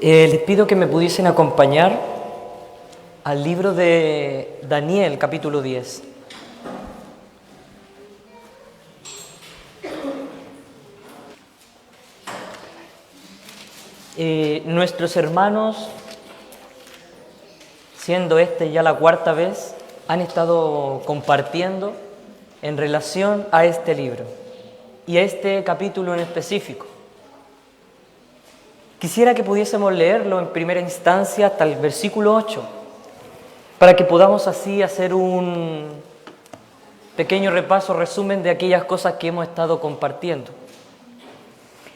Les pido que me pudiesen acompañar al libro de Daniel, capítulo 10. Nuestros hermanos, siendo ya la cuarta vez, han estado compartiendo en relación a este libro y a este capítulo en específico. Quisiera que pudiésemos leerlo en primera instancia hasta el versículo 8, para que podamos así hacer un pequeño repaso, resumen de aquellas cosas que hemos estado compartiendo.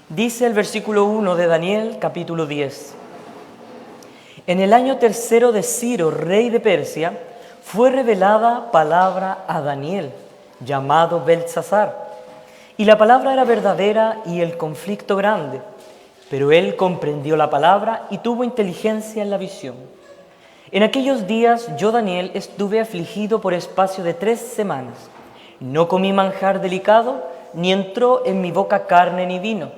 Dice el versículo 1 de Daniel, capítulo 10. En el año tercero de Ciro, rey de Persia, fue revelada palabra a Daniel, llamado Beltsasar. Y la palabra era verdadera y el conflicto grande. Pero él comprendió la palabra y tuvo inteligencia en la visión. En aquellos días yo, Daniel, estuve afligido por espacio de 3 semanas. No comí manjar delicado, ni entró en mi boca carne ni vino,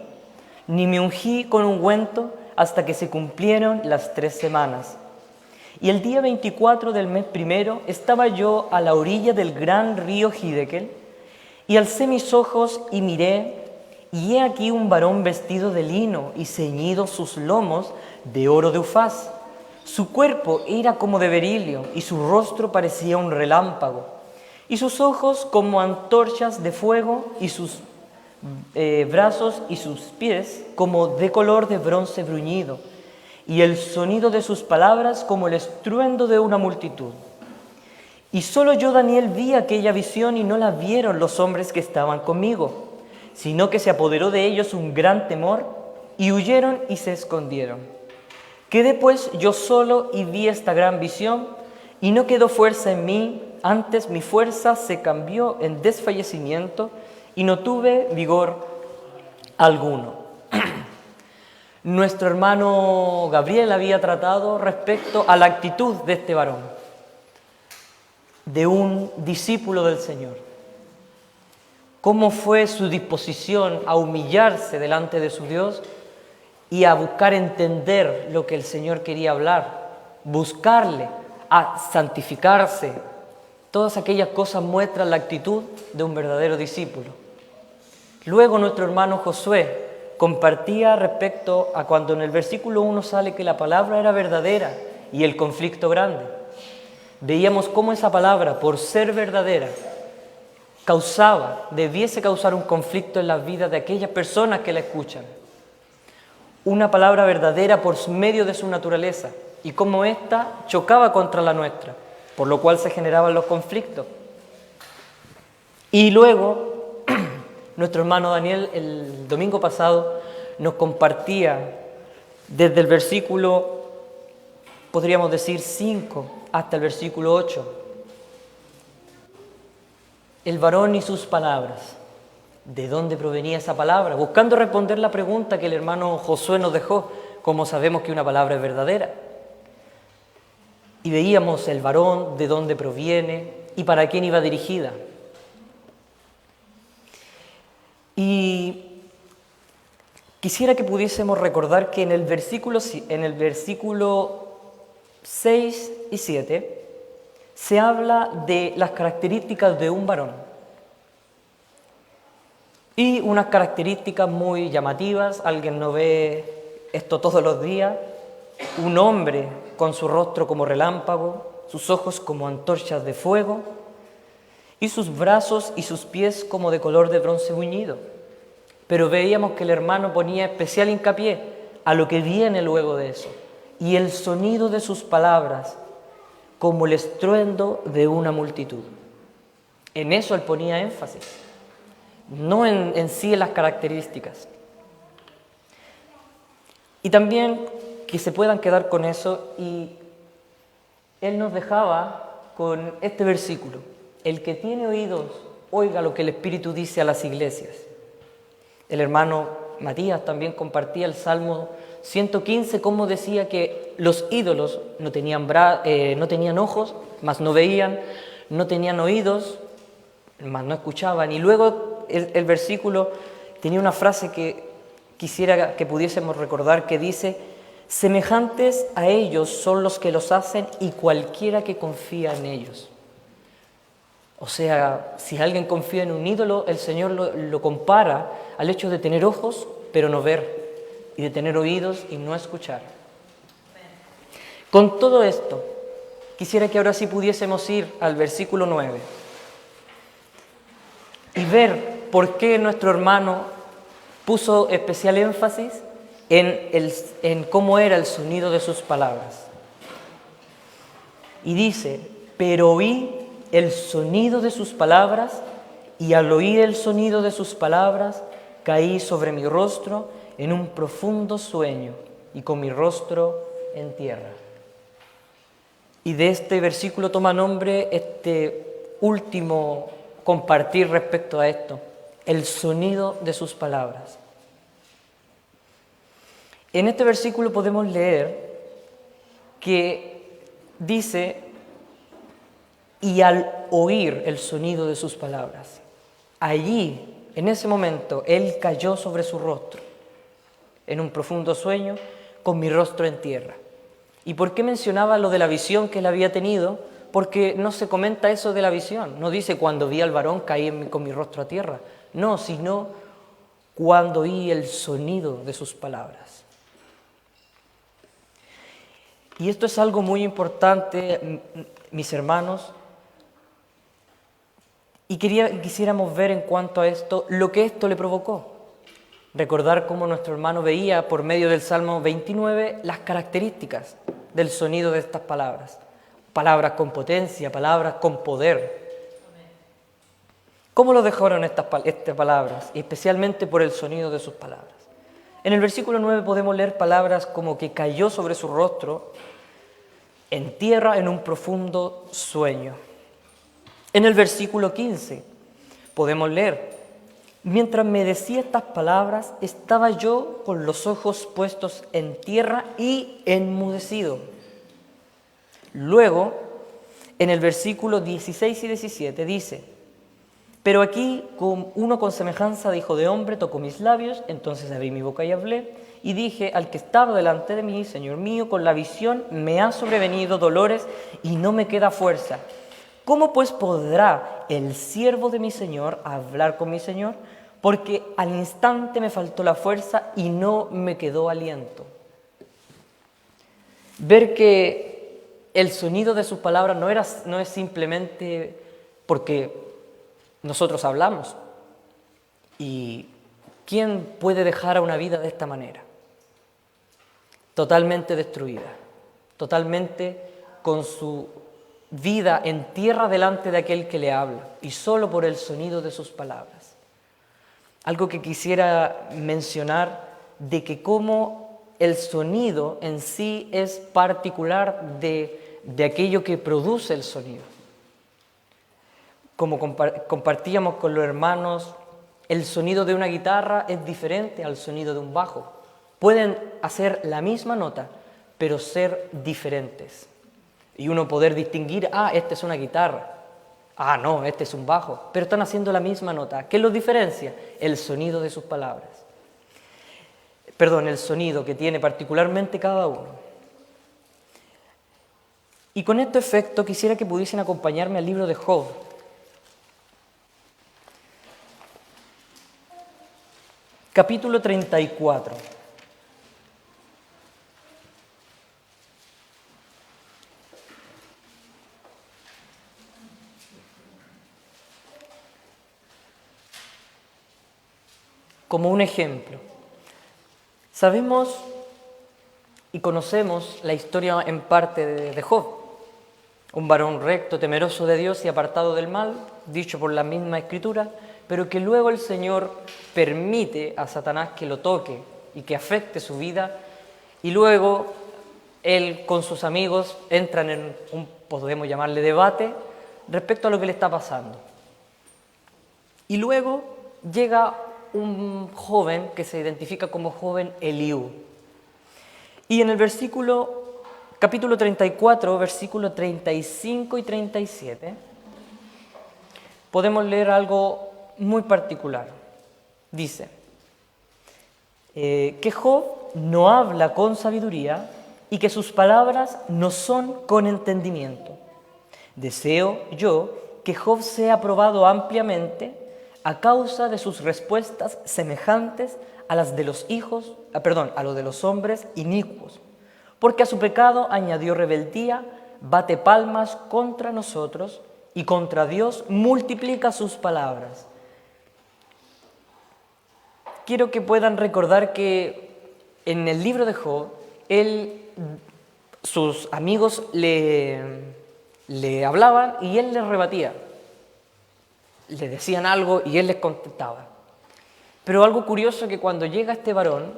ni me ungí con ungüento hasta que se cumplieron las 3 semanas. Y el día 24 del mes primero estaba yo a la orilla del gran río Hiddekel, y alcé mis ojos y miré, y he aquí un varón vestido de lino y ceñido sus lomos de oro de Ufaz. Su cuerpo era como de berilio y su rostro parecía un relámpago, y sus ojos como antorchas de fuego, y sus brazos y sus pies como de color de bronce bruñido, y el sonido de sus palabras como el estruendo de una multitud. Y solo yo, Daniel, vi aquella visión y no la vieron los hombres que estaban conmigo, sino que se apoderó de ellos un gran temor y huyeron y se escondieron. Quedé pues yo solo y vi esta gran visión y no quedó fuerza en mí, antes mi fuerza se cambió en desfallecimiento y no tuve vigor alguno. Nuestro hermano Gabriel había tratado respecto a la actitud de este varón, de un discípulo del Señor. Cómo fue su disposición a humillarse delante de su Dios y a buscar entender lo que el Señor quería hablar, buscarle, a santificarse. Todas aquellas cosas muestran la actitud de un verdadero discípulo. Luego nuestro hermano Josué compartía respecto a cuando en el versículo 1 sale que la palabra era verdadera y el conflicto grande. Veíamos cómo esa palabra, por ser verdadera, debiese causar un conflicto en las vidas de aquellas personas que la escuchan. Una palabra verdadera por medio de su naturaleza y cómo ésta chocaba contra la nuestra, por lo cual se generaban los conflictos. Y luego, nuestro hermano Daniel el domingo pasado nos compartía desde el versículo, podríamos decir 5, hasta el versículo 8, el varón y sus palabras. ¿De dónde provenía esa palabra? Buscando responder la pregunta que el hermano Josué nos dejó, ¿cómo sabemos que una palabra es verdadera? Y veíamos el varón, de dónde proviene y para quién iba dirigida. Y quisiera que pudiésemos recordar que en el versículo 6 y 7 se habla de las características de un varón. Y unas características muy llamativas, alguien no ve esto todos los días, un hombre con su rostro como relámpago, sus ojos como antorchas de fuego, y sus brazos y sus pies como de color de bronce bruñido. Pero veíamos que el hermano ponía especial hincapié a lo que viene luego de eso, y el sonido de sus palabras como el estruendo de una multitud. En eso él ponía énfasis, no en sí en las características. Y también que se puedan quedar con eso, y él nos dejaba con este versículo: el que tiene oídos, oiga lo que el Espíritu dice a las iglesias. El hermano Matías también compartía el Salmo 115, como decía que los ídolos no tenían ojos, mas no veían, no tenían oídos, mas no escuchaban. Y luego el versículo tenía una frase que quisiera que pudiésemos recordar, que dice: semejantes a ellos son los que los hacen y cualquiera que confía en ellos. O sea, si alguien confía en un ídolo, el Señor lo compara al hecho de tener ojos pero no ver, y de tener oídos y no escuchar. Con todo esto, quisiera que ahora sí pudiésemos ir al versículo 9 y ver por qué nuestro hermano puso especial énfasis en cómo era el sonido de sus palabras. Y dice, pero oí el sonido de sus palabras, y al oír el sonido de sus palabras, caí sobre mi rostro en un profundo sueño, y con mi rostro en tierra. Y de este versículo toma nombre este último compartir respecto a esto, el sonido de sus palabras. En este versículo podemos leer que dice, y al oír el sonido de sus palabras, allí, en ese momento, él cayó sobre su rostro, en un profundo sueño, con mi rostro en tierra. ¿Y por qué mencionaba lo de la visión que él había tenido? Porque no se comenta eso de la visión. No dice, cuando vi al varón caí con mi rostro a tierra. No, sino cuando oí el sonido de sus palabras. Y esto es algo muy importante, mis hermanos, y quisiéramos ver en cuanto a esto, lo que esto le provocó. Recordar cómo nuestro hermano veía por medio del Salmo 29 las características del sonido de estas palabras. Palabras con potencia, palabras con poder. ¿Cómo lo dejaron estas palabras? Especialmente por el sonido de sus palabras. En el versículo 9 podemos leer palabras como que cayó sobre su rostro en tierra en un profundo sueño. En el versículo 15 podemos leer, mientras me decía estas palabras, estaba yo con los ojos puestos en tierra y enmudecido. Luego, en el versículo 16 y 17 dice, pero aquí uno con semejanza de hijo de hombre tocó mis labios, entonces abrí mi boca y hablé, y dije al que estaba delante de mí, Señor mío, con la visión me ha sobrevenido dolores y no me queda fuerza. ¿Cómo pues podrá el siervo de mi Señor hablar con mi Señor? Porque al instante me faltó la fuerza y no me quedó aliento. Ver que el sonido de sus palabras no es simplemente porque nosotros hablamos. ¿Y quién puede dejar a una vida de esta manera? Totalmente destruida, totalmente con su vida en tierra delante de aquel que le habla, y solo por el sonido de sus palabras. Algo que quisiera mencionar, de que como el sonido en sí es particular de aquello que produce el sonido. Como compartíamos con los hermanos, el sonido de una guitarra es diferente al sonido de un bajo. Pueden hacer la misma nota, pero ser diferentes. Y uno poder distinguir, esta es una guitarra, no, este es un bajo, pero están haciendo la misma nota. ¿Qué los diferencia? El sonido de sus palabras. El sonido que tiene particularmente cada uno. Y con este efecto quisiera que pudiesen acompañarme al libro de Job. Capítulo 34. Como un ejemplo, sabemos y conocemos la historia en parte de Job, un varón recto, temeroso de Dios y apartado del mal, dicho por la misma Escritura, pero que luego el Señor permite a Satanás que lo toque y que afecte su vida, y luego él con sus amigos entran en un, podemos llamarle debate, respecto a lo que le está pasando. Y luego llega un joven que se identifica como joven Eliú. Y en el capítulo 34, versículos 35 y 37, podemos leer algo muy particular. Dice que Job no habla con sabiduría y que sus palabras no son con entendimiento. Deseo yo que Job sea aprobado ampliamente a causa de sus respuestas semejantes a las de a lo de los hombres inicuos, porque a su pecado añadió rebeldía, bate palmas contra nosotros y contra Dios multiplica sus palabras. Quiero que puedan recordar que en el libro de Job, sus amigos le hablaban y él les rebatía. Le decían algo y él les contestaba. Pero algo curioso es que cuando llega este varón,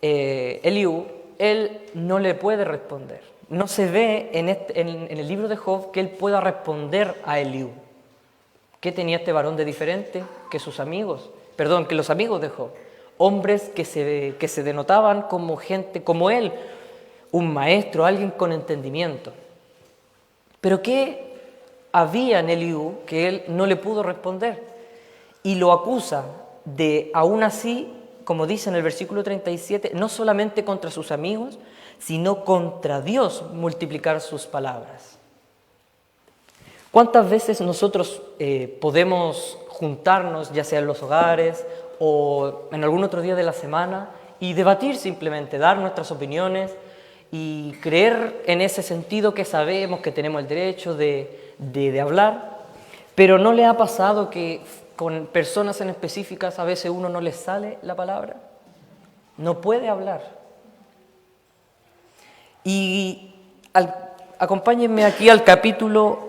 Eliú, él no le puede responder. No se ve en el libro de Job que él pueda responder a Eliú. ¿Qué tenía este varón de diferente que sus amigos? Que los amigos de Job. Hombres que se denotaban como gente como él, un maestro, alguien con entendimiento. Pero ¿qué había en Eliú que él no le pudo responder? Y lo acusa de, aún así, como dice en el versículo 37, no solamente contra sus amigos, sino contra Dios multiplicar sus palabras. ¿Cuántas veces nosotros podemos juntarnos, ya sea en los hogares o en algún otro día de la semana, y debatir simplemente, dar nuestras opiniones y creer en ese sentido que sabemos que tenemos el derecho de hablar? Pero ¿no le ha pasado que con personas en específicas a veces uno no les sale la palabra? No puede hablar. Y acompáñenme aquí al capítulo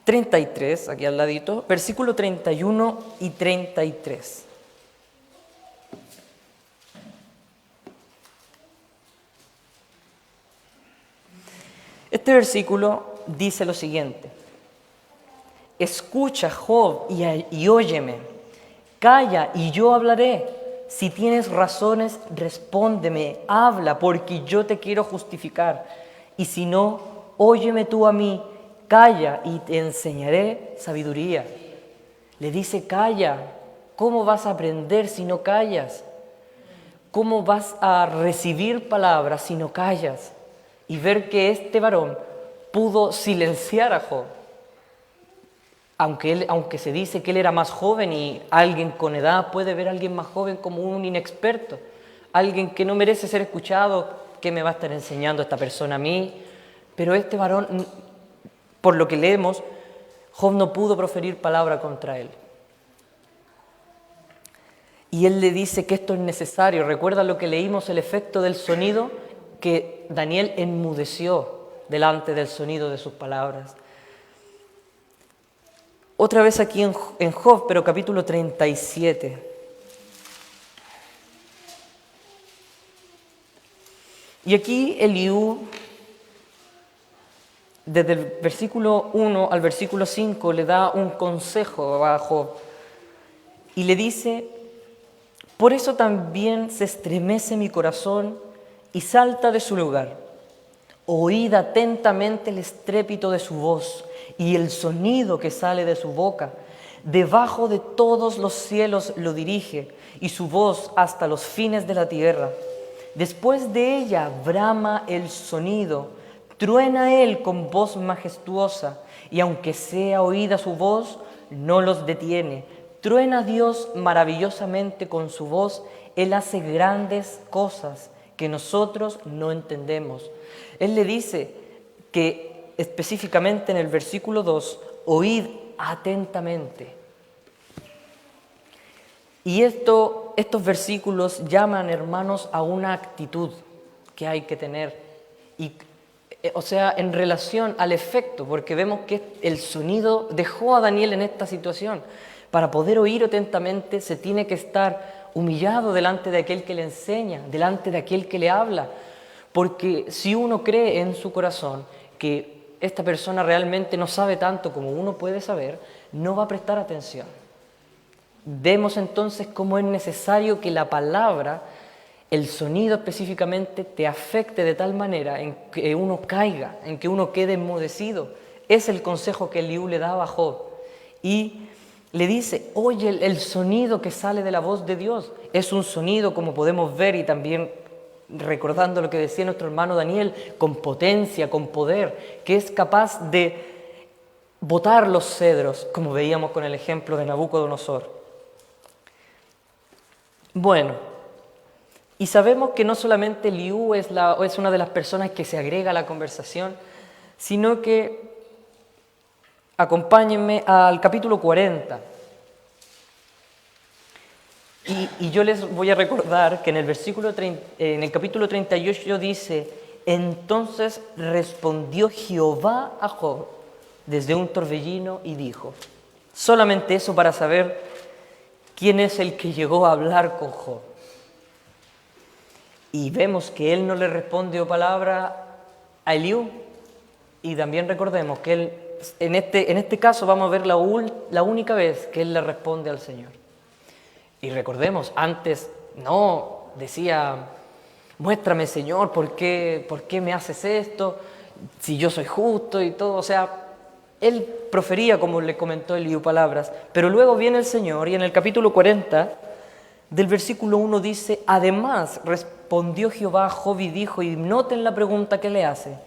33, aquí al ladito, versículo 31 y 33. Este versículo dice lo siguiente: escucha, Job, y óyeme, calla y yo hablaré. Si tienes razones, respóndeme, habla, porque yo te quiero justificar. Y si no, óyeme tú a mí, calla y te enseñaré sabiduría. Le dice, calla. ¿Cómo vas a aprender si no callas? ¿Cómo vas a recibir palabras si no callas? Y ver que este varón pudo silenciar a Job. Aunque se dice que él era más joven y alguien con edad puede ver a alguien más joven como un inexperto, alguien que no merece ser escuchado, ¿qué me va a estar enseñando esta persona a mí? Pero este varón, por lo que leemos, Job no pudo proferir palabra contra él. Y él le dice que esto es necesario. ¿Recuerda lo que leímos, el efecto del sonido? Que Daniel enmudeció delante del sonido de sus palabras. Otra vez aquí en Job, pero capítulo 37. Y aquí Eliú, desde el versículo 1 al versículo 5, le da un consejo a Job. Y le dice, por eso también se estremece mi corazón y salta de su lugar. Oíd atentamente el estrépito de su voz y el sonido que sale de su boca. Debajo de todos los cielos lo dirige y su voz hasta los fines de la tierra. Después de ella brama el sonido, truena él con voz majestuosa y aunque sea oída su voz, no los detiene. Truena Dios maravillosamente con su voz, él hace grandes cosas que nosotros no entendemos. Él le dice que específicamente en el versículo 2, oíd atentamente. Y estos versículos llaman, hermanos, a una actitud que hay que tener. En relación al efecto, porque vemos que el sonido dejó a Daniel en esta situación. Para poder oír atentamente se tiene que estar humillado delante de aquel que le enseña, delante de aquel que le habla. Porque si uno cree en su corazón que esta persona realmente no sabe tanto como uno puede saber, no va a prestar atención. Vemos entonces cómo es necesario que la palabra, el sonido específicamente, te afecte de tal manera en que uno caiga, en que uno quede enmudecido. Es el consejo que Eliú le daba a Job. Y le dice, oye el sonido que sale de la voz de Dios. es un sonido, como podemos ver, y también recordando lo que decía nuestro hermano Daniel, con potencia, con poder, que es capaz de botar los cedros, como veíamos con el ejemplo de Nabucodonosor. Bueno, y sabemos que no solamente Eliú es una de las personas que se agrega a la conversación, sino que, acompáñenme al capítulo 40. Y yo les voy a recordar que en el capítulo 38 dice: entonces respondió Jehová a Job desde un torbellino y dijo. Solamente eso para saber quién es el que llegó a hablar con Job. Y vemos que él no le respondió palabra a Eliú. Y también recordemos que él, en este caso vamos a ver la única vez que él le responde al Señor. Y recordemos, antes no decía: muéstrame, Señor, ¿por qué me haces esto? Si yo soy justo y todo. O sea, él profería, como le comentó Eliú, palabras. Pero luego viene el Señor y en el capítulo 40, del versículo 1 dice: además respondió Jehová a Job y dijo, y noten la pregunta que le hace: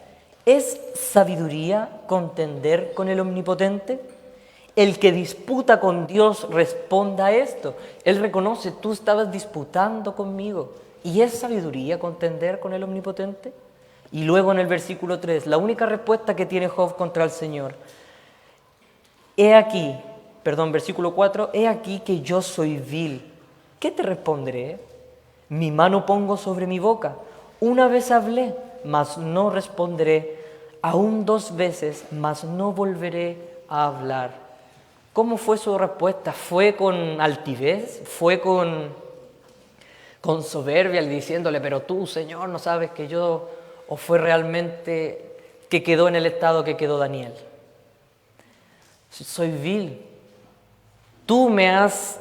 ¿es sabiduría contender con el Omnipotente? El que disputa con Dios responda a esto. Él reconoce: tú estabas disputando conmigo. ¿Y es sabiduría contender con el Omnipotente? Y luego en el versículo 3, la única respuesta que tiene Job contra el Señor: versículo 4, he aquí que yo soy vil. ¿Qué te responderé? Mi mano pongo sobre mi boca. Una vez hablé, mas no responderé. Aún 2 veces, mas no volveré a hablar. ¿Cómo fue su respuesta? ¿Fue con altivez? ¿Fue con soberbia, diciéndole: pero tú, Señor, no sabes que yo? ¿O fue realmente que quedó en el estado que quedó Daniel? Soy vil. Tú me has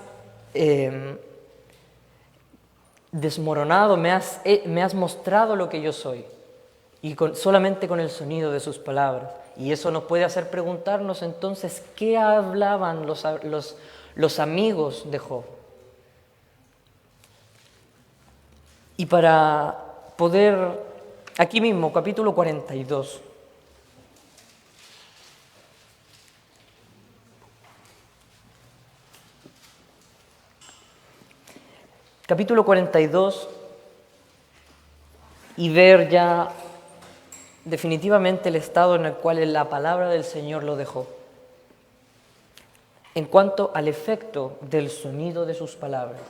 desmoronado, me has mostrado lo que yo soy. Y solamente con el sonido de sus palabras. Y eso nos puede hacer preguntarnos entonces, ¿qué hablaban los amigos de Job? Y para poder, aquí mismo, capítulo 42. Capítulo 42, y ver ya definitivamente el estado en el cual la palabra del Señor lo dejó. En cuanto al efecto del sonido de sus palabras.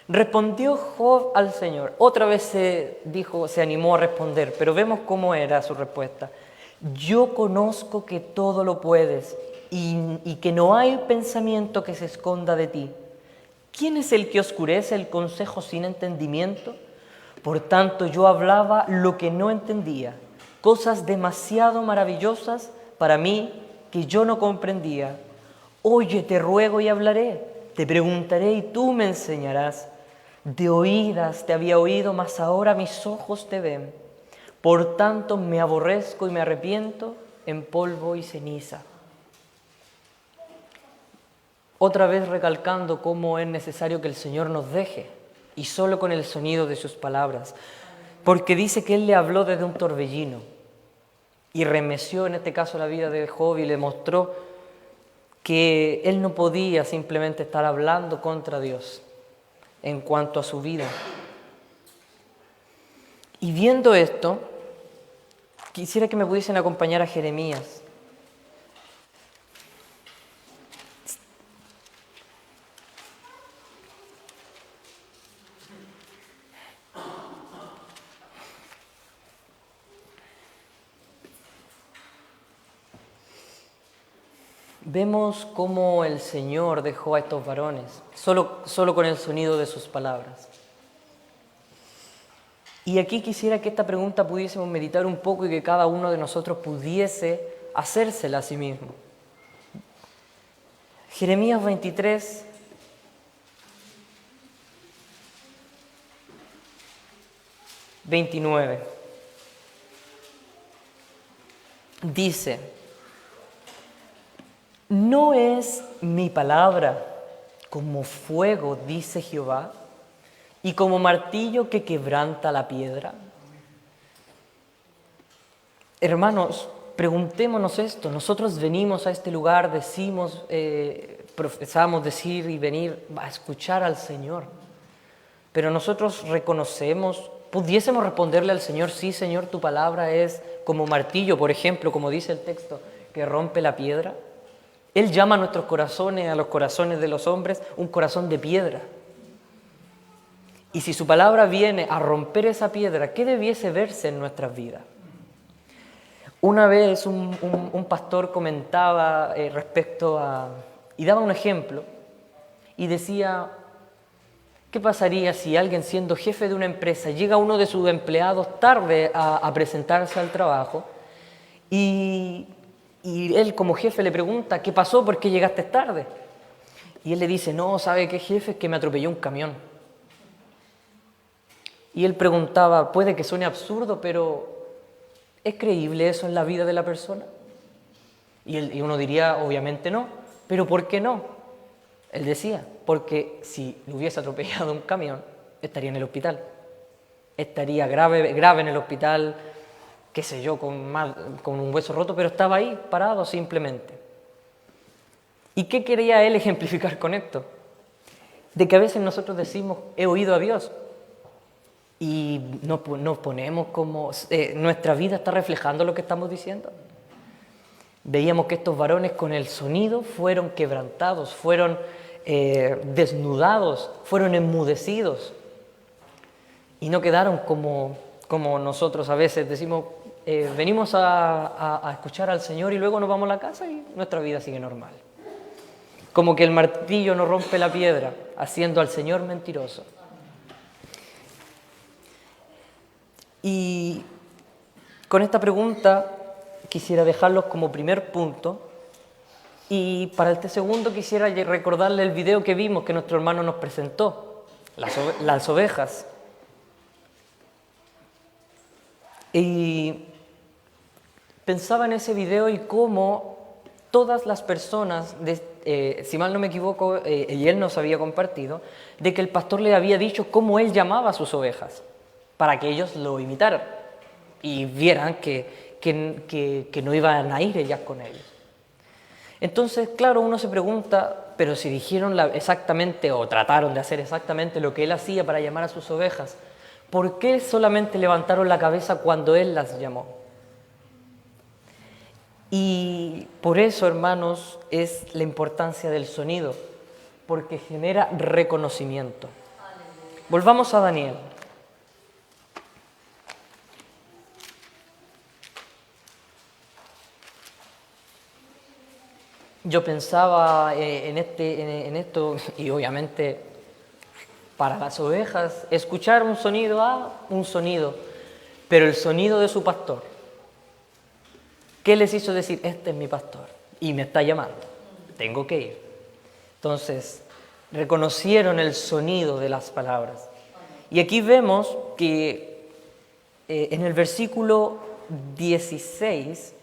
Respondió Job al Señor. Otra vez se animó a responder, pero vemos cómo era su respuesta. Yo conozco que todo lo puedes y que no hay pensamiento que se esconda de ti. ¿Quién es el que oscurece el consejo sin entendimiento? Por tanto, yo hablaba lo que no entendía, cosas demasiado maravillosas para mí que yo no comprendía. Oye, te ruego y hablaré, te preguntaré y tú me enseñarás. De oídas te había oído, mas ahora mis ojos te ven. Por tanto, me aborrezco y me arrepiento en polvo y ceniza. Otra vez recalcando cómo es necesario que el Señor nos deje, y solo con el sonido de sus palabras, porque dice que Él le habló desde un torbellino y remeció en este caso la vida de Job y le mostró que él no podía simplemente estar hablando contra Dios en cuanto a su vida. Y viendo esto, quisiera que me pudiesen acompañar a Jeremías. Vemos cómo el Señor dejó a estos varones, solo con el sonido de sus palabras. Y aquí quisiera que esta pregunta pudiésemos meditar un poco y que cada uno de nosotros pudiese hacérsela a sí mismo. Jeremías 23, dice: ¿no es mi palabra como fuego, dice Jehová, y como martillo que quebranta la piedra. Hermanos, preguntémonos esto. Nosotros venimos a este lugar, decimos, profesamos decir y venir a escuchar al Señor. Pero nosotros reconocemos, pudiésemos responderle al Señor, sí, Señor, tu palabra es como martillo, por ejemplo, como dice el texto, que rompe la piedra. Él llama a nuestros corazones, a los corazones de los hombres, un corazón de piedra. Y si su palabra viene a romper esa piedra, ¿qué debiese verse en nuestras vidas? Una vez un pastor comentaba respecto a... y daba un ejemplo, y decía, ¿qué pasaría si alguien siendo jefe de una empresa llega uno de sus empleados tarde a presentarse al trabajo y él como jefe le pregunta, ¿qué pasó? ¿Por qué llegaste tarde? Y él le dice, no, ¿sabe qué, jefe? Es que me atropelló un camión. Y él preguntaba, puede que suene absurdo, pero ¿es creíble eso en la vida de la persona? Y uno diría, obviamente no, pero ¿por qué no? Él decía, porque si le hubiese atropellado un camión, estaría en el hospital. Estaría grave en el hospital, qué sé yo, con un hueso roto, pero estaba ahí, parado simplemente. ¿Y qué quería él ejemplificar con esto? De que a veces nosotros decimos, he oído a Dios, y nos ponemos como... nuestra vida está reflejando lo que estamos diciendo. Veíamos que estos varones con el sonido fueron quebrantados, fueron desnudados, fueron enmudecidos. Y no quedaron como nosotros a veces decimos, venimos a escuchar al Señor y luego nos vamos a la casa y nuestra vida sigue normal. Como que el martillo no rompe la piedra, haciendo al Señor mentiroso. Y con esta pregunta quisiera dejarlos como primer punto y para este segundo quisiera recordarle el video que vimos que nuestro hermano nos presentó, las ovejas. Y pensaba en ese video y cómo todas las personas, si mal no me equivoco, y él nos había compartido, de que el pastor le había dicho cómo él llamaba a sus ovejas, para que ellos lo imitaran y vieran que no iban a ir ellas con ellos. Entonces, claro, uno se pregunta, pero si dijeron exactamente o trataron de hacer exactamente lo que él hacía para llamar a sus ovejas, ¿por qué solamente levantaron la cabeza cuando él las llamó? Y por eso, hermanos, es la importancia del sonido, porque genera reconocimiento. Volvamos a Daniel. Yo pensaba en esto, y obviamente para las ovejas, escuchar un sonido, pero el sonido de su pastor. ¿Qué les hizo decir? Este es mi pastor y me está llamando, tengo que ir. Entonces, reconocieron el sonido de las palabras. Y aquí vemos que en el versículo 16,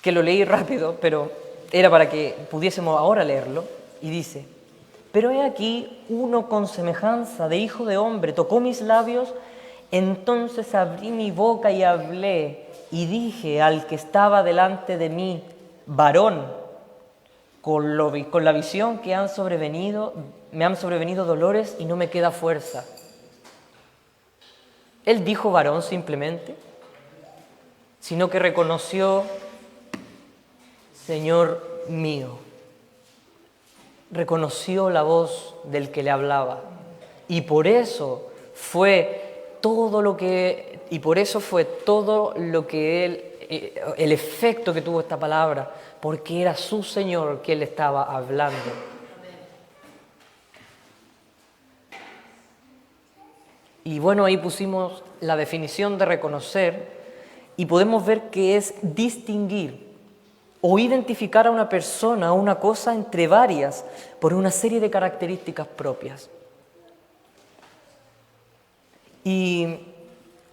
que lo leí rápido, pero era para que pudiésemos ahora leerlo, y dice, pero he aquí uno con semejanza de hijo de hombre tocó mis labios, entonces abrí mi boca y hablé, y dije al que estaba delante de mí, varón, con la visión que me han sobrevenido dolores y no me queda fuerza. Él dijo varón simplemente, sino que reconoció, Señor mío. Reconoció la voz del que le hablaba. Y por eso fue todo lo que el efecto que tuvo esta palabra, porque era su Señor que él estaba hablando. Y bueno, ahí pusimos la definición de reconocer y podemos ver que es distinguir o identificar a una persona o una cosa entre varias por una serie de características propias. Y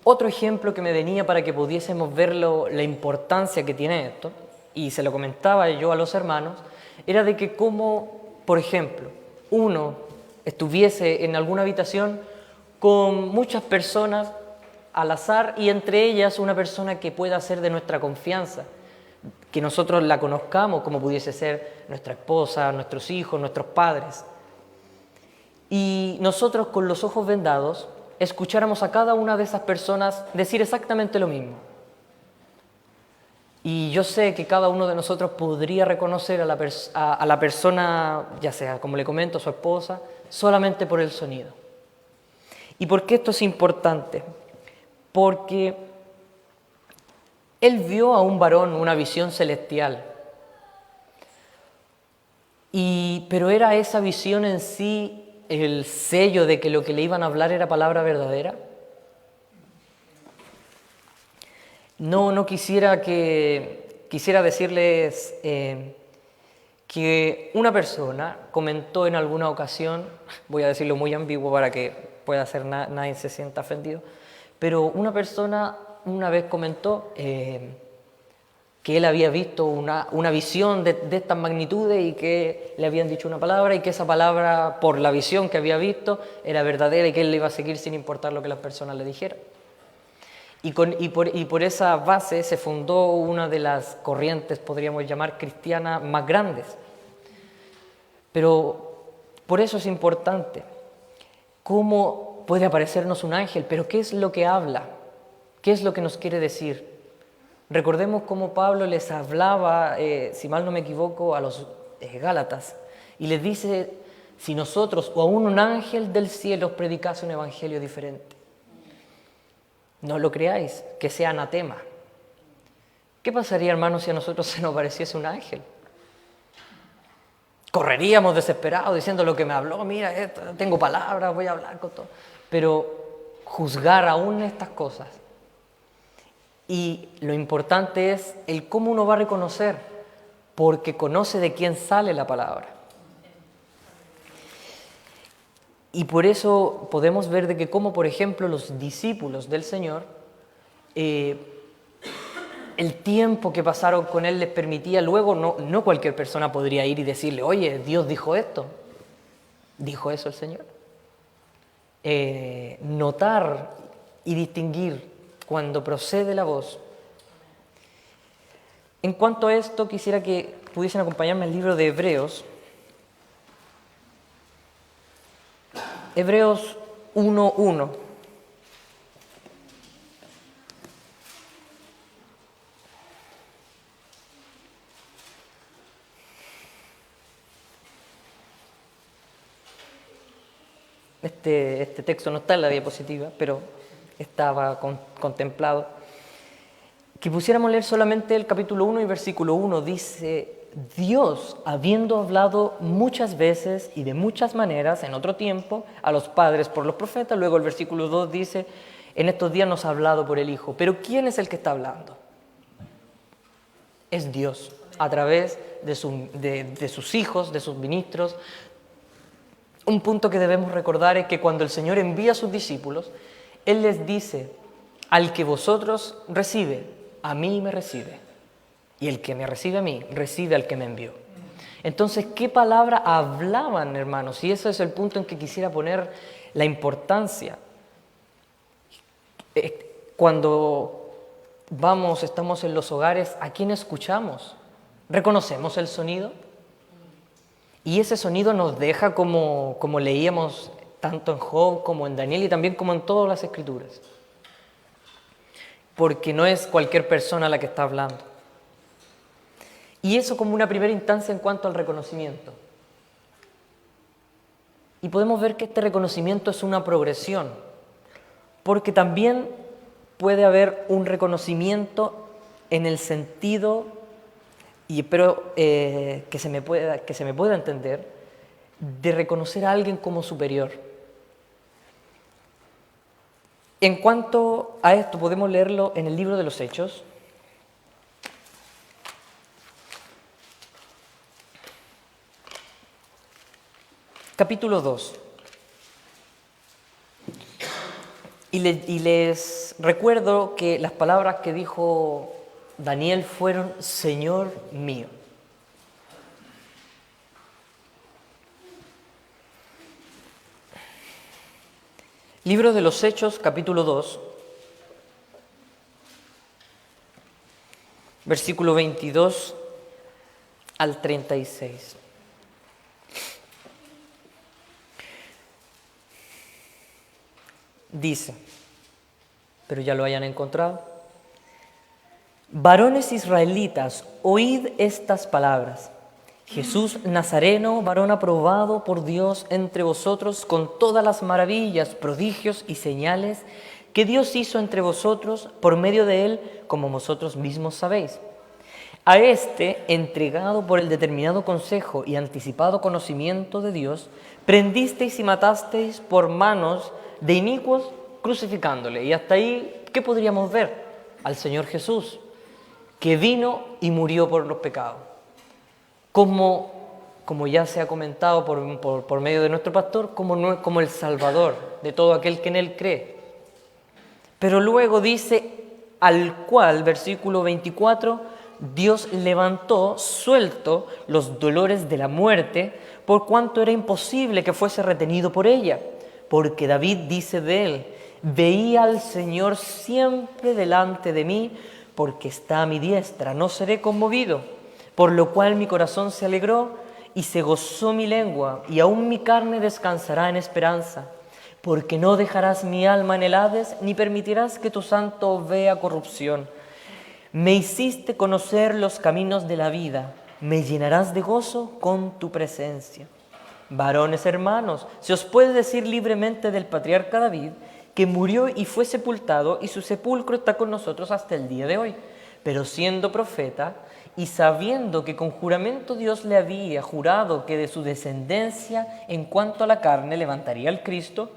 otro ejemplo que me venía para que pudiésemos ver la importancia que tiene esto, y se lo comentaba yo a los hermanos, era de que como, por ejemplo, uno estuviese en alguna habitación con muchas personas al azar y entre ellas una persona que pueda ser de nuestra confianza, que nosotros la conozcamos, como pudiese ser nuestra esposa, nuestros hijos, nuestros padres. Y nosotros con los ojos vendados escucháramos a cada una de esas personas decir exactamente lo mismo. Y yo sé que cada uno de nosotros podría reconocer a la persona, ya sea, como le comento, su esposa, solamente por el sonido. ¿Y por qué esto es importante? Porque él vio a un varón una visión celestial, pero ¿era esa visión en sí el sello de que lo que le iban a hablar era palabra verdadera? No quisiera decirles que una persona comentó en alguna ocasión, voy a decirlo muy ambiguo para que pueda ser nadie se sienta ofendido, pero una persona una vez comentó que él había visto una visión de estas magnitudes y que le habían dicho una palabra y que esa palabra, por la visión que había visto, era verdadera y que él le iba a seguir sin importar lo que las personas le dijeran. Y por esa base se fundó una de las corrientes, podríamos llamar, cristianas más grandes. Pero por eso es importante. ¿Cómo puede aparecernos un ángel? ¿Pero qué es lo que habla? ¿Qué es lo que nos quiere decir? Recordemos cómo Pablo les hablaba, si mal no me equivoco, a los Gálatas, y les dice, si nosotros o aún un ángel del cielo os predicase un evangelio diferente, no lo creáis, que sea anatema. ¿Qué pasaría, hermanos, si a nosotros se nos apareciese un ángel? Correríamos desesperados diciendo lo que me habló, mira, tengo palabras, voy a hablar con todo. Pero juzgar aún estas cosas. Y lo importante es el cómo uno va a reconocer, porque conoce de quién sale la palabra. Y por eso podemos ver de que como, por ejemplo, los discípulos del Señor, el tiempo que pasaron con Él les permitía, luego no cualquier persona podría ir y decirle, oye, Dios dijo esto. ¿Dijo eso el Señor? Notar y distinguir cuando procede la voz. En cuanto a esto, quisiera que pudiesen acompañarme al libro de Hebreos. Hebreos 1:1. Este texto no está en la diapositiva, pero estaba contemplado. Que pusiéramos a leer solamente el capítulo 1 y versículo 1. Dice, Dios, habiendo hablado muchas veces y de muchas maneras en otro tiempo a los padres por los profetas. Luego el versículo 2 dice, en estos días nos ha hablado por el Hijo. Pero ¿quién es el que está hablando? Es Dios, a través de sus hijos, de sus ministros. Un punto que debemos recordar es que cuando el Señor envía a sus discípulos, Él les dice, al que vosotros recibe, a mí me recibe. Y el que me recibe a mí, recibe al que me envió. Entonces, ¿qué palabra hablaban, hermanos? Y ese es el punto en que quisiera poner la importancia. Cuando estamos en los hogares, ¿a quién escuchamos? ¿Reconocemos el sonido? Y ese sonido nos deja como leíamos tanto en Job como en Daniel y también como en todas las Escrituras. Porque no es cualquier persona la que está hablando. Y eso como una primera instancia en cuanto al reconocimiento. Y podemos ver que este reconocimiento es una progresión, porque también puede haber un reconocimiento en el sentido, y espero que se me pueda entender, de reconocer a alguien como superior. En cuanto a esto, podemos leerlo en el libro de los Hechos. Capítulo 2. Y les recuerdo que las palabras que dijo Daniel fueron Señor mío. Libro de los Hechos, capítulo 2, versículo 22 al 36. Dice, pero ya lo hayan encontrado. Varones israelitas, oíd estas palabras. Jesús Nazareno, varón aprobado por Dios entre vosotros con todas las maravillas, prodigios y señales que Dios hizo entre vosotros por medio de él, como vosotros mismos sabéis. A este, entregado por el determinado consejo y anticipado conocimiento de Dios, prendisteis y matasteis por manos de inicuos, crucificándole. Y hasta ahí, ¿qué podríamos ver? Al Señor Jesús, que vino y murió por los pecados. Como ya se ha comentado por medio de nuestro pastor, como el Salvador de todo aquel que en Él cree. Pero luego dice, al cual, versículo 24, Dios levantó, suelto, los dolores de la muerte, por cuanto era imposible que fuese retenido por ella. Porque David dice de él, veía al Señor siempre delante de mí, porque está a mi diestra, no seré conmovido. Por lo cual mi corazón se alegró y se gozó mi lengua, y aún mi carne descansará en esperanza. Porque no dejarás mi alma en el Hades, ni permitirás que tu santo vea corrupción. Me hiciste conocer los caminos de la vida, me llenarás de gozo con tu presencia. Varones hermanos, se os puede decir libremente del patriarca David, que murió y fue sepultado, y su sepulcro está con nosotros hasta el día de hoy. Pero siendo profeta, y sabiendo que con juramento Dios le había jurado que de su descendencia en cuanto a la carne levantaría al Cristo,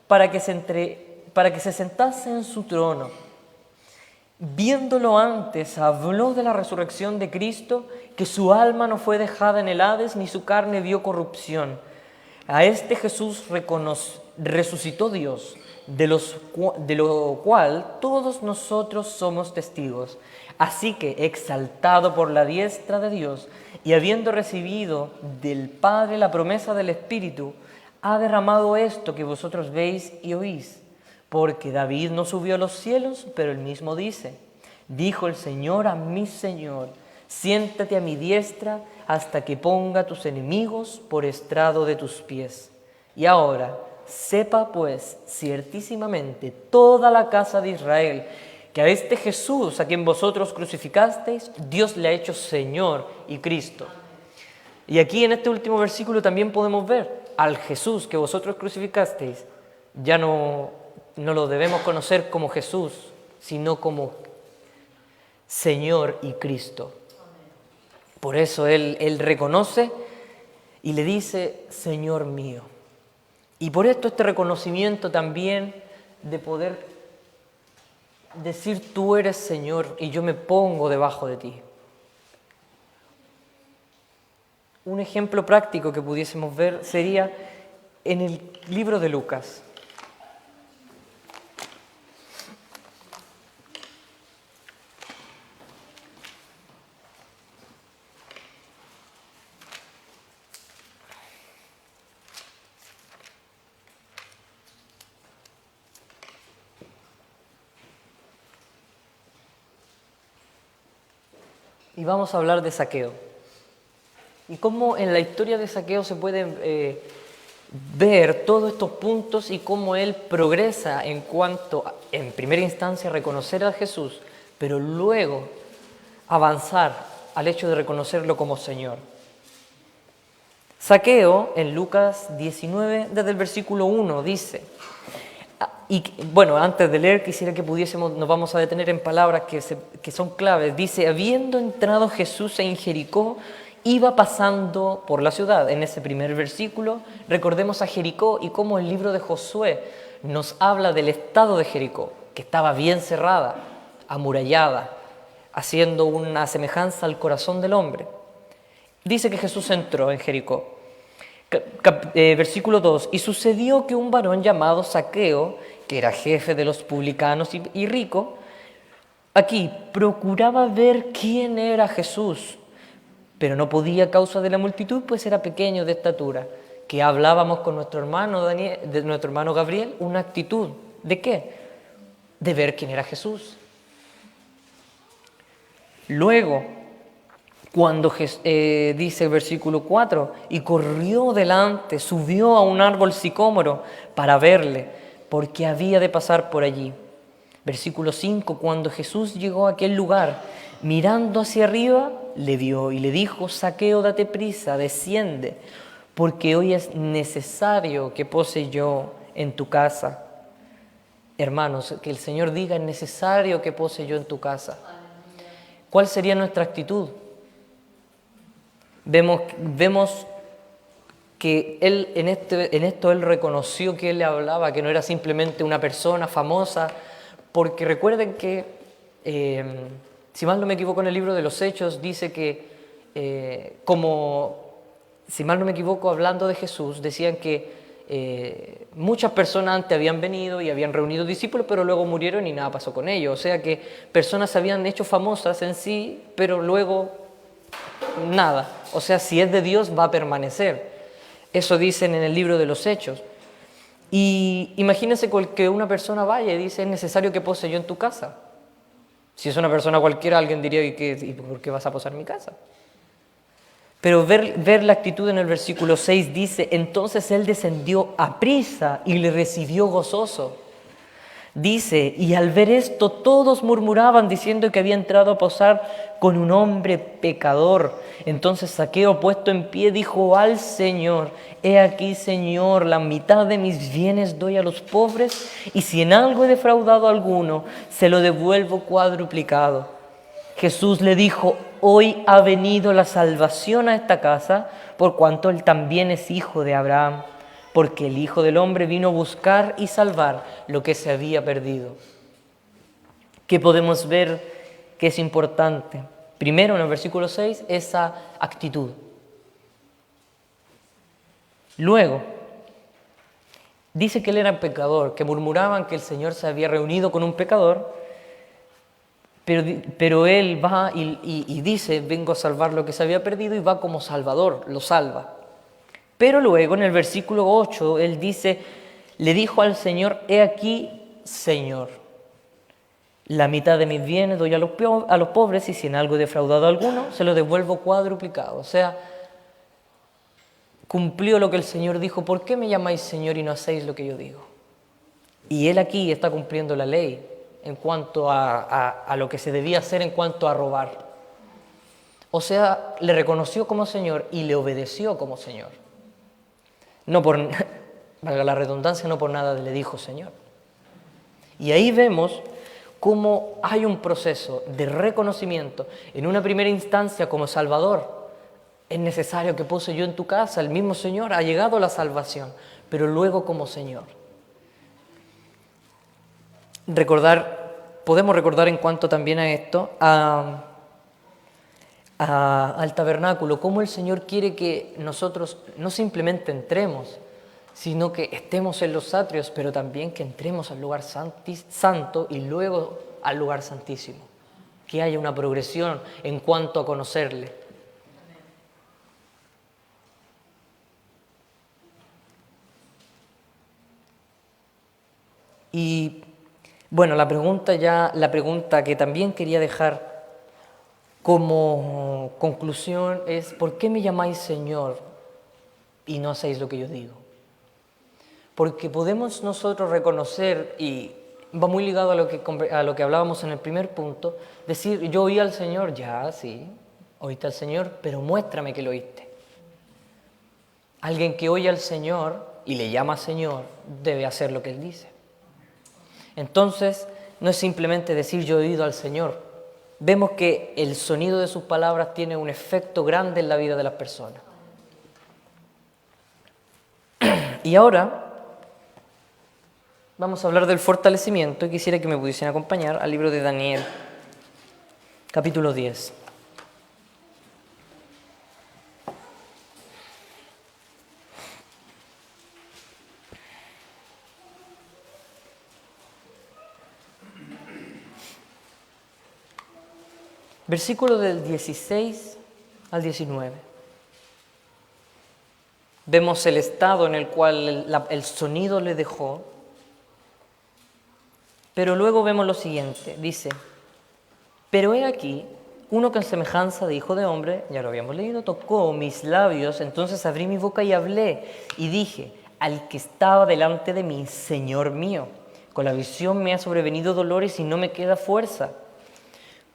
para que se sentase en su trono. Viéndolo antes, habló de la resurrección de Cristo, que su alma no fue dejada en el Hades, ni su carne vio corrupción. A este Jesús resucitó Dios, de lo cual todos nosotros somos testigos. Así que, exaltado por la diestra de Dios y habiendo recibido del Padre la promesa del Espíritu, ha derramado esto que vosotros veis y oís. Porque David no subió a los cielos, pero él mismo dice, dijo el Señor a mi Señor, siéntate a mi diestra hasta que ponga tus enemigos por estrado de tus pies. Y ahora, sepa pues ciertísimamente toda la casa de Israel, que a este Jesús, a quien vosotros crucificasteis, Dios le ha hecho Señor y Cristo. Y aquí en este último versículo también podemos ver al Jesús que vosotros crucificasteis, ya no lo debemos conocer como Jesús, sino como Señor y Cristo. Por eso Él reconoce y le dice, Señor mío. Y por esto este reconocimiento también de poder decir, tú eres Señor y yo me pongo debajo de ti. Un ejemplo práctico que pudiésemos ver sería en el libro de Lucas. Y vamos a hablar de Zaqueo. Y cómo en la historia de Zaqueo se puede ver todos estos puntos y cómo él progresa en cuanto, en primera instancia, reconocer a Jesús, pero luego avanzar al hecho de reconocerlo como Señor. Zaqueo, en Lucas 19, desde el versículo 1, dice, y bueno, antes de leer quisiera que nos vamos a detener en palabras que son claves. Dice, habiendo entrado Jesús en Jericó, iba pasando por la ciudad. En ese primer versículo recordemos a Jericó y cómo el libro de Josué nos habla del estado de Jericó, que estaba bien cerrada, amurallada, haciendo una semejanza al corazón del hombre. Dice que Jesús entró en Jericó. Versículo 2, y sucedió que un varón llamado Zaqueo, que era jefe de los publicanos y rico, aquí procuraba ver quién era Jesús, pero no podía a causa de la multitud, pues era pequeño de estatura. que hablábamos con nuestro hermano Daniel, de nuestro hermano Gabriel, una actitud. ¿De qué? De ver quién era Jesús. Luego, cuando dice el versículo 4, y corrió delante, subió a un árbol sicómoro para verle, porque había de pasar por allí. Versículo 5, cuando Jesús llegó a aquel lugar, mirando hacia arriba, le vio y le dijo: Zaqueo, date prisa, desciende, porque hoy es necesario que pose yo en tu casa. Hermanos, que el Señor diga: es necesario que pose yo en tu casa. ¿Cuál sería nuestra actitud? Vemos que él en esto él reconoció que él le hablaba, que no era simplemente una persona famosa, porque recuerden que, si mal no me equivoco, en el libro de los Hechos dice que, si mal no me equivoco, hablando de Jesús, decían que muchas personas antes habían venido y habían reunido discípulos, pero luego murieron y nada pasó con ellos. O sea que personas se habían hecho famosas en sí, pero luego nada. O sea, si es de Dios, va a permanecer. Eso dicen en el libro de los Hechos. Y imagínense que una persona vaya y dice: es necesario que pose yo en tu casa. Si es una persona cualquiera, alguien diría: ¿y por qué vas a posar en mi casa? Pero ver la actitud en el versículo 6 dice: entonces él descendió aprisa y le recibió gozoso. Dice: y al ver esto todos murmuraban diciendo que había entrado a posar con un hombre pecador. Entonces Zaqueo, puesto en pie, dijo al Señor: he aquí, Señor, la mitad de mis bienes doy a los pobres, y si en algo he defraudado a alguno, se lo devuelvo cuadruplicado. Jesús le dijo: hoy ha venido la salvación a esta casa, por cuanto él también es hijo de Abraham, porque el Hijo del Hombre vino a buscar y salvar lo que se había perdido. ¿Qué podemos ver que es importante? Primero, en el versículo 6, esa actitud. Luego, dice que él era pecador, que murmuraban que el Señor se había reunido con un pecador, pero él va y dice: vengo a salvar lo que se había perdido, y va como salvador, lo salva. Pero luego en el versículo 8 él dice: le dijo al Señor: he aquí, Señor, la mitad de mis bienes doy a los pobres, y si en algo he defraudado a alguno, se lo devuelvo cuadruplicado. O sea, cumplió lo que el Señor dijo: ¿por qué me llamáis Señor y no hacéis lo que yo digo? Y él aquí está cumpliendo la ley en cuanto a lo que se debía hacer en cuanto a robar. O sea, le reconoció como Señor y le obedeció como Señor. No por, valga la redundancia, no por nada le dijo Señor. Y ahí vemos cómo hay un proceso de reconocimiento. En una primera instancia como Salvador, es necesario que pose yo en tu casa, el mismo Señor, ha llegado la salvación, pero luego como Señor. Podemos recordar en cuanto también a esto, al tabernáculo, cómo el Señor quiere que nosotros no simplemente entremos, sino que estemos en los atrios, pero también que entremos al lugar santo y luego al lugar santísimo. Que haya una progresión en cuanto a conocerle. Y bueno, la pregunta que también quería dejar como conclusión es: ¿por qué me llamáis Señor y no hacéis lo que yo digo? Porque podemos nosotros reconocer, y va muy ligado a lo que hablábamos en el primer punto, decir: yo oí al Señor. Ya, sí, oíste al Señor, pero muéstrame que lo oíste. Alguien que oye al Señor y le llama Señor debe hacer lo que Él dice. Entonces, no es simplemente decir: yo he oído al Señor. Vemos que el sonido de sus palabras tiene un efecto grande en la vida de las personas. Y ahora vamos a hablar del fortalecimiento, y quisiera que me pudiesen acompañar al libro de Daniel, capítulo 10. Versículo del 16 al 19. Vemos el estado en el cual el sonido le dejó. Pero luego vemos lo siguiente, dice, pero he aquí, uno que en semejanza de hijo de hombre, ya lo habíamos leído, tocó mis labios, entonces abrí mi boca y hablé, y dije, al que estaba delante de mí, Señor mío, con la visión me ha sobrevenido dolores y no me queda fuerza.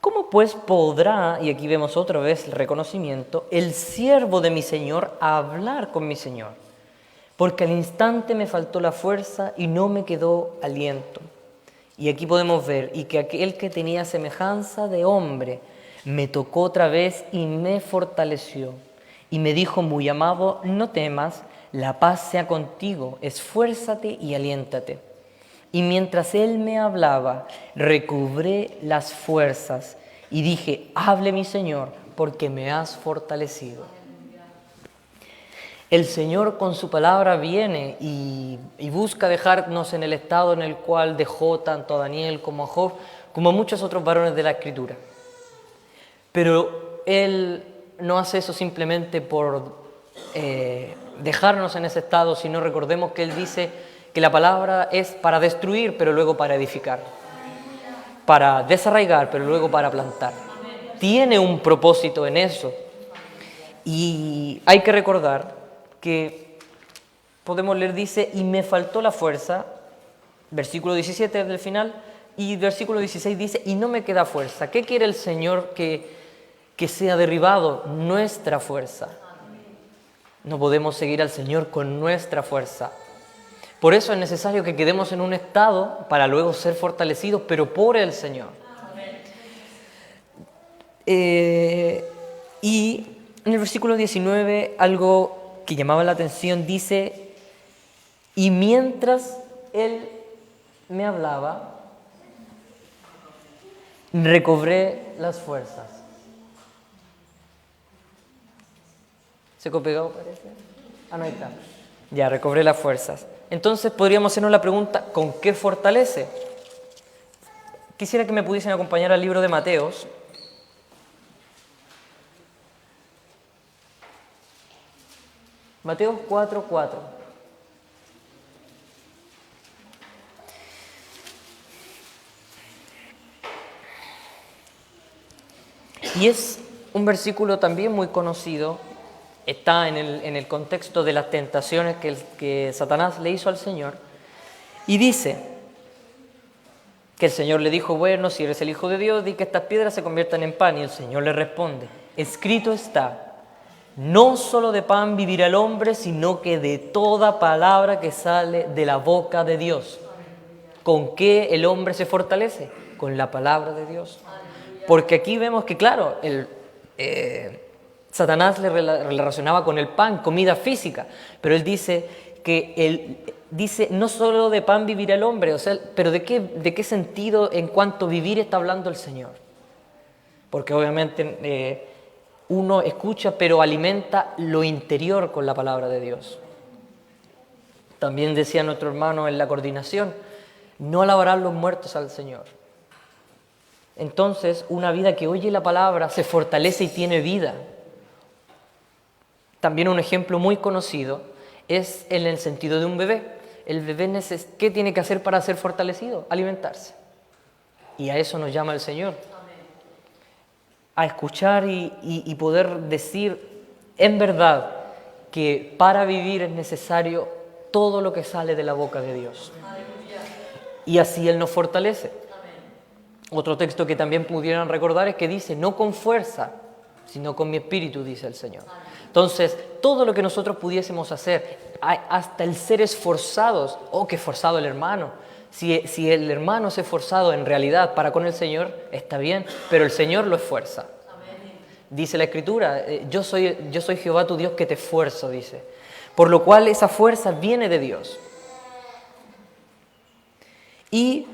¿Cómo pues podrá, y aquí vemos otra vez el reconocimiento, el siervo de mi Señor hablar con mi Señor? Porque al instante me faltó la fuerza y no me quedó aliento. Y aquí podemos ver, y que aquel que tenía semejanza de hombre me tocó otra vez y me fortaleció. Y me dijo muy amado, no temas, la paz sea contigo, esfuérzate y aliéntate. Y mientras él me hablaba, recobré las fuerzas y dije, hable mi Señor, porque me has fortalecido. El Señor con su palabra viene y busca dejarnos en el estado en el cual dejó tanto a Daniel como a Job, como a muchos otros varones de la Escritura. Pero Él no hace eso simplemente por dejarnos en ese estado, sino recordemos que Él dice que la palabra es para destruir, pero luego para edificar, para desarraigar, pero luego para plantar. Tiene un propósito en eso. Y hay que recordar que podemos leer, dice, y me faltó la fuerza, versículo 17 del final, y versículo 16 dice, y no me queda fuerza. ¿Qué quiere el Señor? Que sea derribado nuestra fuerza. No podemos seguir al Señor con nuestra fuerza. Por eso es necesario que quedemos en un estado para luego ser fortalecidos, pero por el Señor. Y en el versículo 19, algo que llamaba la atención, dice, y mientras Él me hablaba, recobré las fuerzas. ¿Se copió, parece? Ah, no, ahí está. Ya, recobré las fuerzas. Entonces podríamos hacernos la pregunta, ¿con qué fortalece? Quisiera que me pudiesen acompañar al libro de Mateos. Mateos 4:4. Y es un versículo también muy conocido, está en el contexto de las tentaciones que Satanás le hizo al Señor, y dice que el Señor le dijo, bueno, si eres el Hijo de Dios, di que estas piedras se conviertan en pan, y el Señor le responde, escrito está, no solo de pan vivirá el hombre, sino que de toda palabra que sale de la boca de Dios. ¿Con qué el hombre se fortalece? Con la palabra de Dios. Porque aquí vemos que, claro, Satanás le relacionaba con el pan, comida física, pero él dice que no solo de pan vivirá el hombre, o sea, pero ¿de qué sentido en cuanto a vivir está hablando el Señor? Porque obviamente uno escucha, pero alimenta lo interior con la palabra de Dios. También decía nuestro hermano en la coordinación, no alabarán los muertos al Señor. Entonces, una vida que oye la palabra se fortalece y tiene vida. También un ejemplo muy conocido es en el sentido de un bebé. El bebé, ¿qué tiene que hacer para ser fortalecido? Alimentarse. Y a eso nos llama el Señor. A escuchar y poder decir en verdad que para vivir es necesario todo lo que sale de la boca de Dios. Y así Él nos fortalece. Otro texto que también pudieran recordar es que dice, no con fuerza, sino con mi espíritu, dice el Señor. Entonces, todo lo que nosotros pudiésemos hacer, hasta el ser esforzados, que esforzado el hermano. Si el hermano es esforzado en realidad para con el Señor, está bien, pero el Señor lo esfuerza. Dice la Escritura, yo soy Jehová tu Dios que te esfuerzo, dice. Por lo cual esa fuerza viene de Dios. Y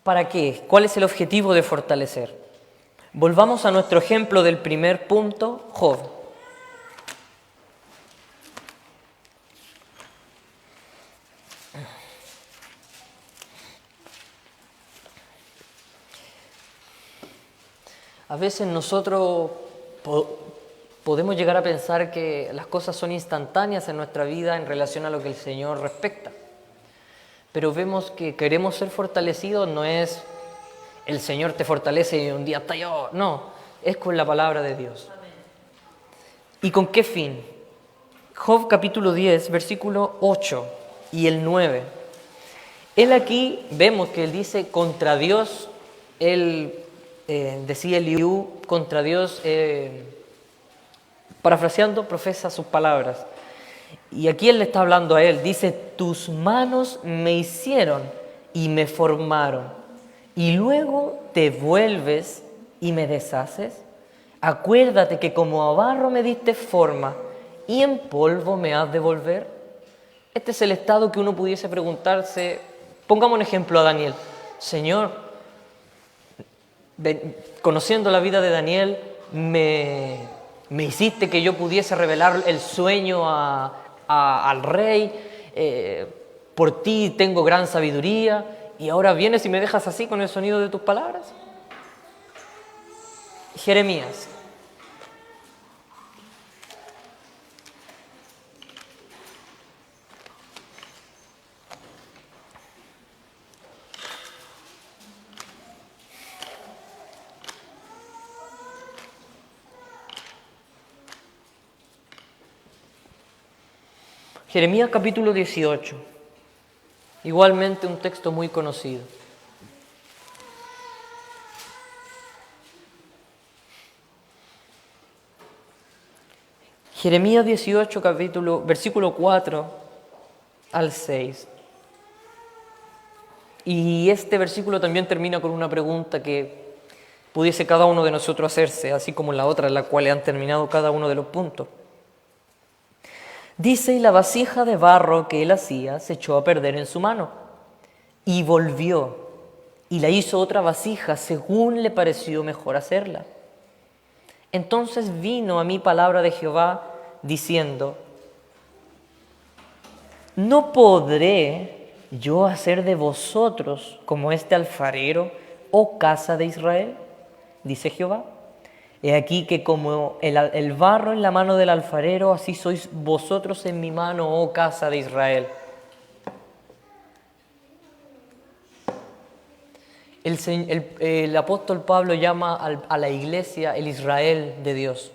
¿para qué? ¿Cuál es el objetivo de fortalecer? Volvamos a nuestro ejemplo del primer punto, Job. A veces nosotros podemos llegar a pensar que las cosas son instantáneas en nuestra vida en relación a lo que el Señor respecta. Pero vemos que queremos ser fortalecidos, no es el Señor te fortalece y un día está yo, no, es con la palabra de Dios. Amén. ¿Y con qué fin? Job capítulo 10, versículo 8 y el 9. Él aquí vemos que él dice contra Dios, él decía Eliú, contra Dios, parafraseando, profesa sus palabras. Y aquí él le está hablando a él, dice, tus manos me hicieron y me formaron, y luego te vuelves y me deshaces. Acuérdate que como a barro me diste forma, y en polvo me has de volver. Este es el estado que uno pudiese preguntarse. Pongamos un ejemplo a Daniel. Señor, conociendo la vida de Daniel, me hiciste que yo pudiese revelar el sueño al rey, por ti tengo gran sabiduría, y ahora vienes y me dejas así con el sonido de tus palabras. Jeremías. Jeremías capítulo 18, igualmente un texto muy conocido. Jeremías 18, versículo 4 al 6. Y este versículo también termina con una pregunta que pudiese cada uno de nosotros hacerse, así como la otra en la cual han terminado cada uno de los puntos. Dice, y la vasija de barro que él hacía se echó a perder en su mano, y volvió, y la hizo otra vasija según le pareció mejor hacerla. Entonces vino a mí palabra de Jehová, diciendo, ¿no podré yo hacer de vosotros como este alfarero, oh casa de Israel? Dice Jehová. He aquí que como el barro en la mano del alfarero, así sois vosotros en mi mano, oh casa de Israel. El apóstol Pablo llama a la iglesia el Israel de Dios.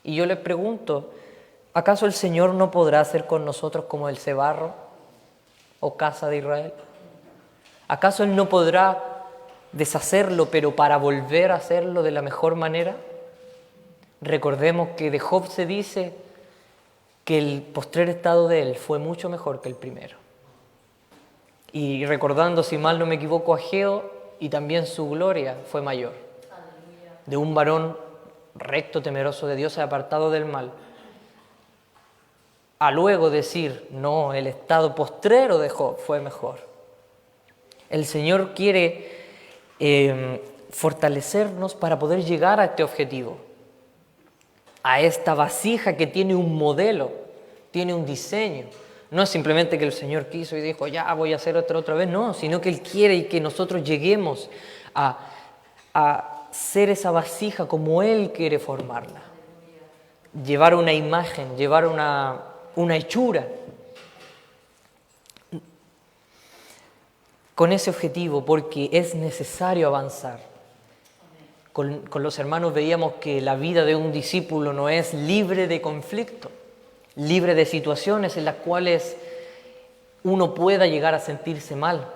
Y yo les pregunto, ¿acaso el Señor no podrá hacer con nosotros como ese barro, oh casa de Israel? ¿Acaso Él no podrá deshacerlo, pero para volver a hacerlo de la mejor manera? Recordemos que de Job se dice que el postrer estado de él fue mucho mejor que el primero. Y recordando, si mal no me equivoco, a Geo, y también su gloria fue mayor. De un varón recto, temeroso de Dios, apartado del mal. A luego decir, no, el estado postrero de Job fue mejor. El Señor quiere fortalecernos para poder llegar a este objetivo, a esta vasija que tiene un modelo, tiene un diseño. No es simplemente que el Señor quiso y dijo, ya voy a hacer otra vez, no, sino que Él quiere y que nosotros lleguemos a ser esa vasija como Él quiere formarla. Llevar una imagen, llevar una hechura. Con ese objetivo, porque es necesario avanzar. Con los hermanos veíamos que la vida de un discípulo no es libre de conflicto, libre de situaciones en las cuales uno pueda llegar a sentirse mal,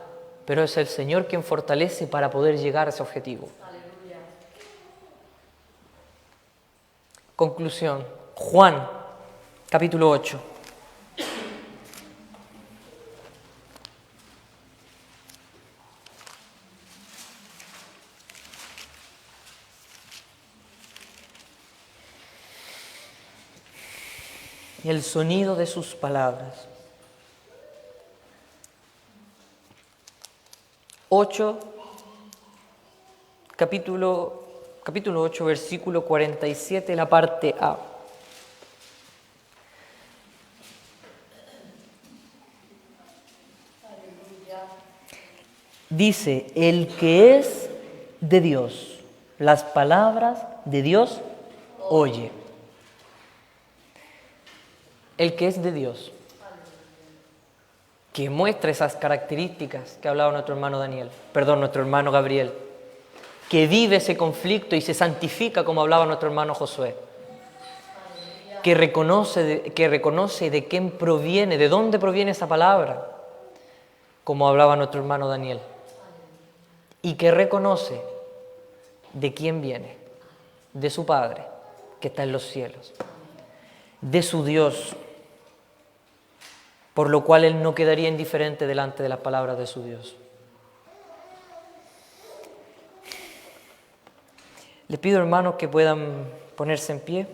pero es el Señor quien fortalece para poder llegar a ese objetivo. Aleluya. Conclusión, Juan, capítulo 8. Y el sonido de sus palabras. 8, capítulo 8, versículo 47, la parte A. Dice, el que es de Dios, las palabras de Dios oye. El que es de Dios, que muestra esas características que hablaba nuestro hermano nuestro hermano Gabriel, que vive ese conflicto y se santifica como hablaba nuestro hermano Josué, que reconoce de quién proviene, de dónde proviene esa palabra, como hablaba nuestro hermano Daniel, y que reconoce de quién viene, de su Padre, que está en los cielos, de su Dios, por lo cual él no quedaría indiferente delante de las palabras de su Dios. Les pido, hermanos, que puedan ponerse en pie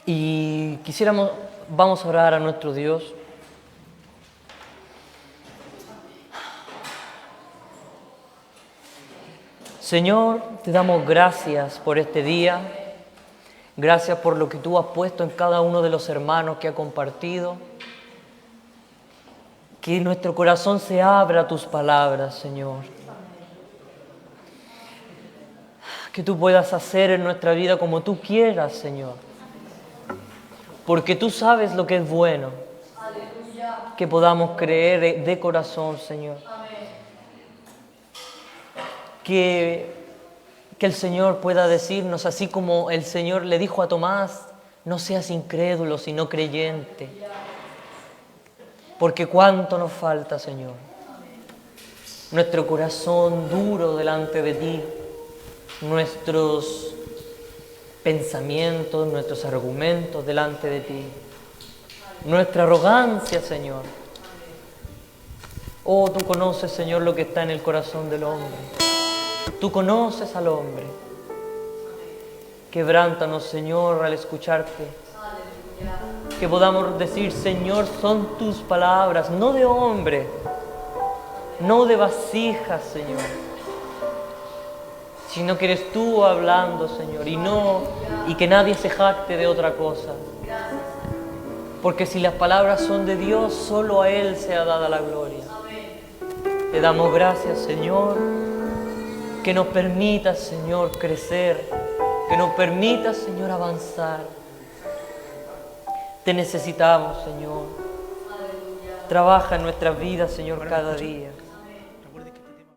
y vamos a orar a nuestro Dios. Señor, te damos gracias por este día, gracias por lo que tú has puesto en cada uno de los hermanos que ha compartido. Que nuestro corazón se abra a tus palabras, Señor. Que tú puedas hacer en nuestra vida como tú quieras, Señor. Porque tú sabes lo que es bueno. Que podamos creer de corazón, Señor. Que el Señor pueda decirnos, así como el Señor le dijo a Tomás, no seas incrédulo, sino creyente. Porque cuánto nos falta, Señor. Nuestro corazón duro delante de ti, nuestros pensamientos, nuestros argumentos delante de ti, nuestra arrogancia, Señor. Oh, tú conoces, Señor, lo que está en el corazón del hombre. Tú conoces al hombre. Quebrántanos, Señor, al escucharte. Que podamos decir, Señor, son tus palabras, no de hombre, no de vasijas, Señor, sino que eres tú hablando, Señor, y que nadie se jacte de otra cosa. Porque si las palabras son de Dios, solo a Él sea dada la gloria. Te damos gracias, Señor, que nos permitas, Señor, crecer, que nos permitas, Señor, avanzar. Te necesitamos, Señor. Trabaja en nuestras vidas, Señor, cada día.